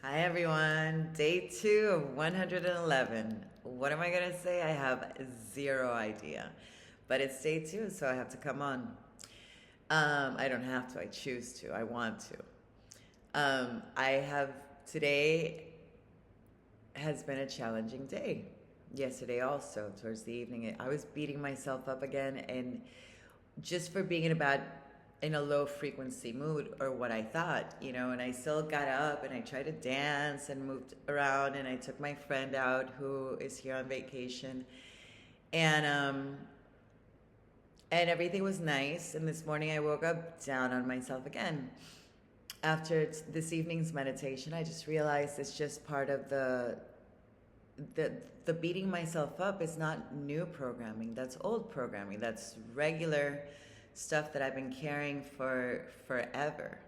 Hi everyone, day 2 of 111. What am I gonna say? I have zero idea. But it's day 2, so I have to come on. I don't have to, I choose to, I want to. I have, today has been a challenging day. Yesterday also, towards the evening, I was beating myself up again, and just for being in a low frequency mood, or what I thought, and I still got up and I tried to dance and moved around, and I took my friend out who is here on vacation, and and everything was nice. And this morning I woke up down on myself again. After this evening's meditation, I just realized it's just part of the the beating myself up is not new programming. That's old programming. That's regular stuff that I've been carrying for forever.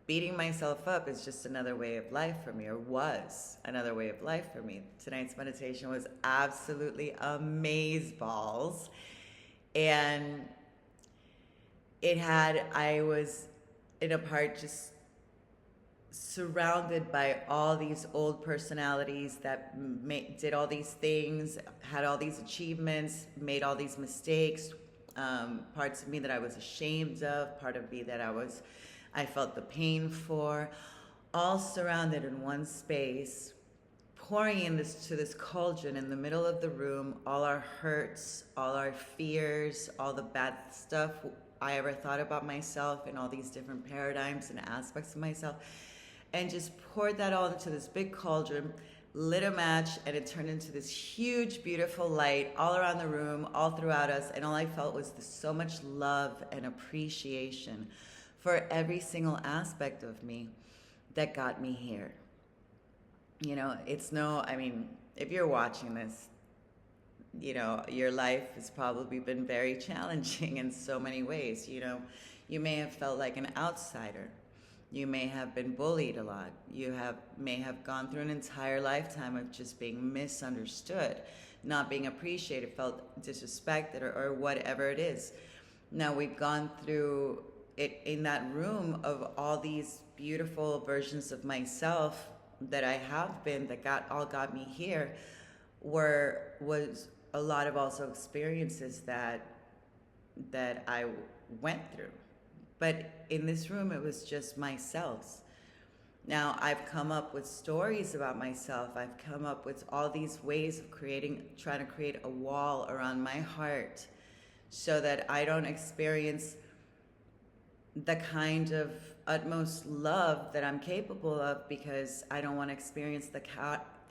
Beating myself up is just another way of life for me, or was another way of life for me. Tonight's meditation was absolutely amazeballs. And I was in a part just surrounded by all these old personalities that did all these things, had all these achievements, made all these mistakes, parts of me that I was ashamed of, part of me that I felt the pain for, all surrounded in one space, pouring to this cauldron in the middle of the room, all our hurts, all our fears, all the bad stuff I ever thought about myself, and all these different paradigms and aspects of myself, and just poured that all into this big cauldron, lit a match, and it turned into this huge, beautiful light all around the room, all throughout us. And all I felt was so much love and appreciation for every single aspect of me that got me here. If you're watching this, your life has probably been very challenging in so many ways. You may have felt like an outsider. You may have been bullied a lot. May have gone through an entire lifetime of just being misunderstood, not being appreciated, felt disrespected, or whatever it is. Now, we've gone through it in that room of all these beautiful versions of myself that I have been, that got me here, was a lot of also experiences that I went through. But in this room, it was just myself. Now, I've come up with stories about myself. I've come up with all these ways of trying to create a wall around my heart so that I don't experience the kind of utmost love that I'm capable of, because I don't want to experience the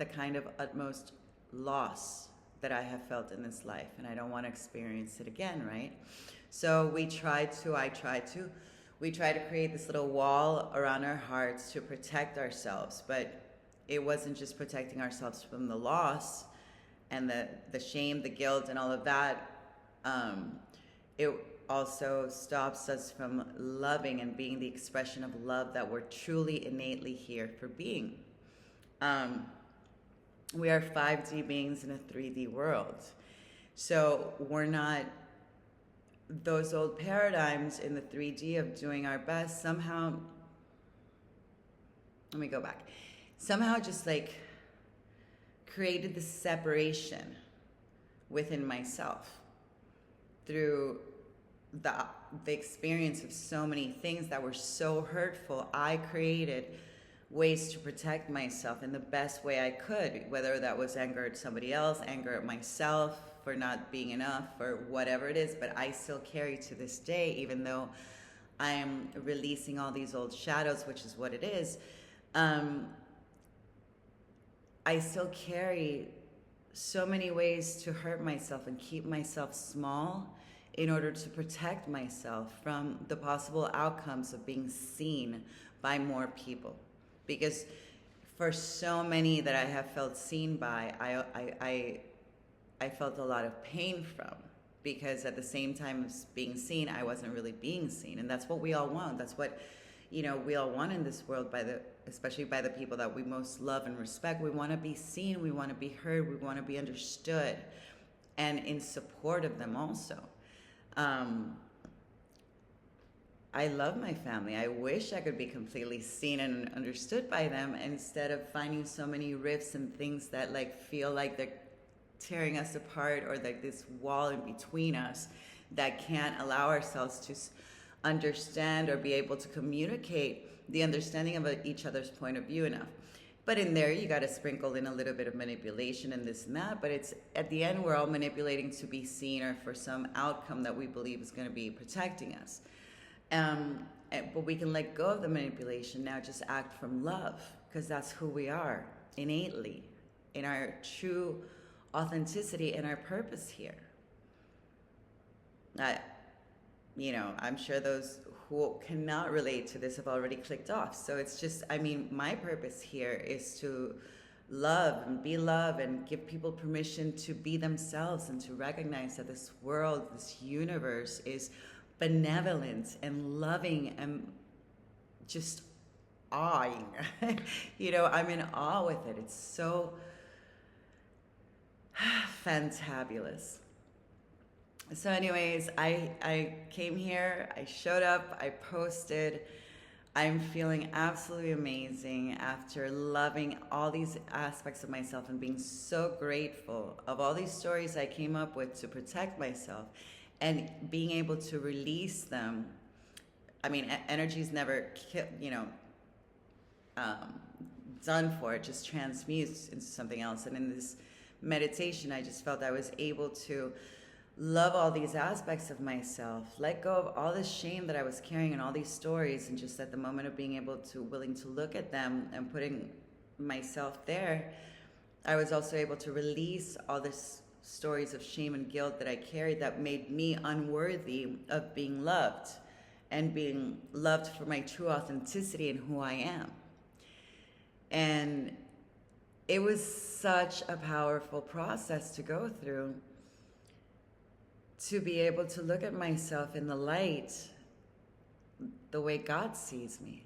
kind of utmost loss that I have felt in this life, and I don't want to experience it again, right? So we try to create this little wall around our hearts to protect ourselves, but it wasn't just protecting ourselves from the loss and the shame, the guilt, and all of that. It also stops us from loving and being the expression of love that we're truly innately here for being. We are 5D beings in a 3D world. So we're not those old paradigms in the 3D of doing our best. Somehow, let me go back. Somehow just like created this separation within myself through the experience of so many things that were so hurtful. I created ways to protect myself in the best way I could, whether that was anger at somebody else, anger at myself for not being enough, or whatever it is. But I still carry to this day, even though I am releasing all these old shadows, which is what it is, I still carry so many ways to hurt myself and keep myself small in order to protect myself from the possible outcomes of being seen by more people. Because for so many that I have felt seen by, I felt a lot of pain from, because at the same time as being seen, I wasn't really being seen. And that's what we all want. That's what, we all want in this world, especially by the people that we most love and respect. We want to be seen, we want to be heard, we want to be understood, and in support of them also. I love my family. I wish I could be completely seen and understood by them instead of finding so many rifts and things that like feel like they're tearing us apart, or like this wall in between us that can't allow ourselves to understand or be able to communicate the understanding of each other's point of view enough. But in there, you got to sprinkle in a little bit of manipulation and this and that. But it's at the end, we're all manipulating to be seen or for some outcome that we believe is going to be protecting us. But we can let go of the manipulation now, just act from love, because that's who we are innately, in our true authenticity and our purpose here. I'm sure those who cannot relate to this have already clicked off. So it's just, my purpose here is to love and be love and give people permission to be themselves and to recognize that this world, this universe is benevolent and loving and just awing. I'm in awe with it. It's so fantabulous. So anyways, I came here, I showed up, I posted. I'm feeling absolutely amazing after loving all these aspects of myself and being so grateful of all these stories I came up with to protect myself and being able to release them. Energy's never, done for it, just transmutes into something else. And in this meditation, I just felt I was able to love all these aspects of myself, let go of all this shame that I was carrying and all these stories, and just at the moment of being willing to look at them and putting myself there, I was also able to release all this stories of shame and guilt that I carried that made me unworthy of being loved and being loved for my true authenticity and who I am. And it was such a powerful process to go through, to be able to look at myself in the light, the way God sees me,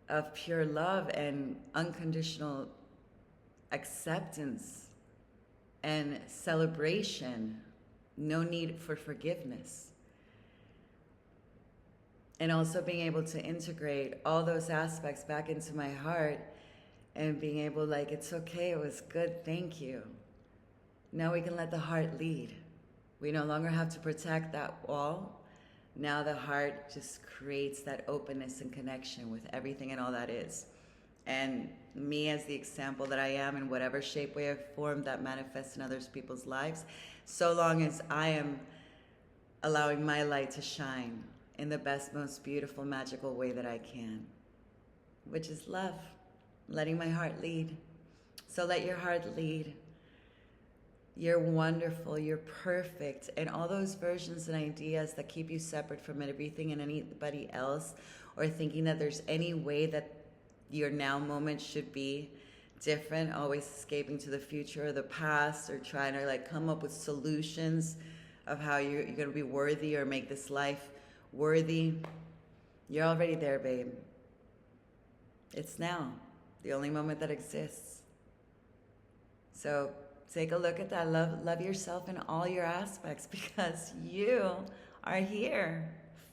of pure love and unconditional acceptance and celebration, no need for forgiveness. And also being able to integrate all those aspects back into my heart and being able, like, it's okay, it was good, thank you. Now we can let the heart lead. We no longer have to protect that wall. Now the heart just creates that openness and connection with everything and all that is. And me as the example that I am in whatever shape, way, or form that manifests in other people's lives, so long as I am allowing my light to shine in the best, most beautiful, magical way that I can, which is love, letting my heart lead. So let your heart lead. You're wonderful, you're perfect, and all those versions and ideas that keep you separate from everything and anybody else, or thinking that there's any way that your now moment should be different, always escaping to the future or the past, or trying to come up with solutions of how you're going to be worthy or make this life worthy. You're already there, babe. It's now, the only moment that exists. So take a look at that. Love yourself in all your aspects, because you are here.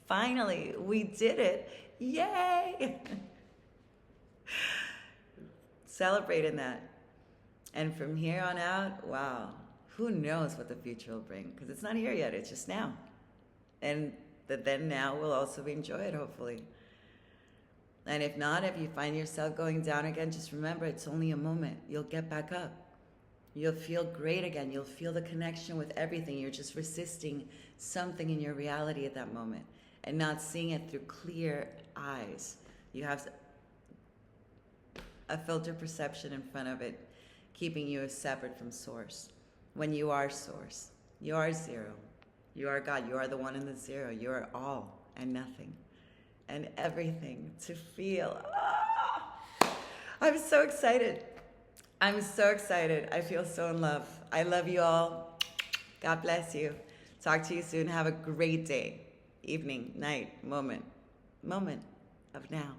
Finally, we did it. Yay! Celebrating that. And from here on out, wow, who knows what the future will bring, because it's not here yet, it's just now. And the then now will also be enjoyed, hopefully. And if not, if you find yourself going down again, just remember, it's only a moment. You'll get back up. You'll feel great again. You'll feel the connection with everything. You're just resisting something in your reality at that moment and not seeing it through clear eyes. You have a filtered perception in front of it, keeping you separate from source. When you are source, you are zero. You are God. You are the one and the zero. You are all and nothing and everything to feel. I'm so excited. I'm so excited. I feel so in love. I love you all. God bless you. Talk to you soon. Have a great day, evening, night, moment of now.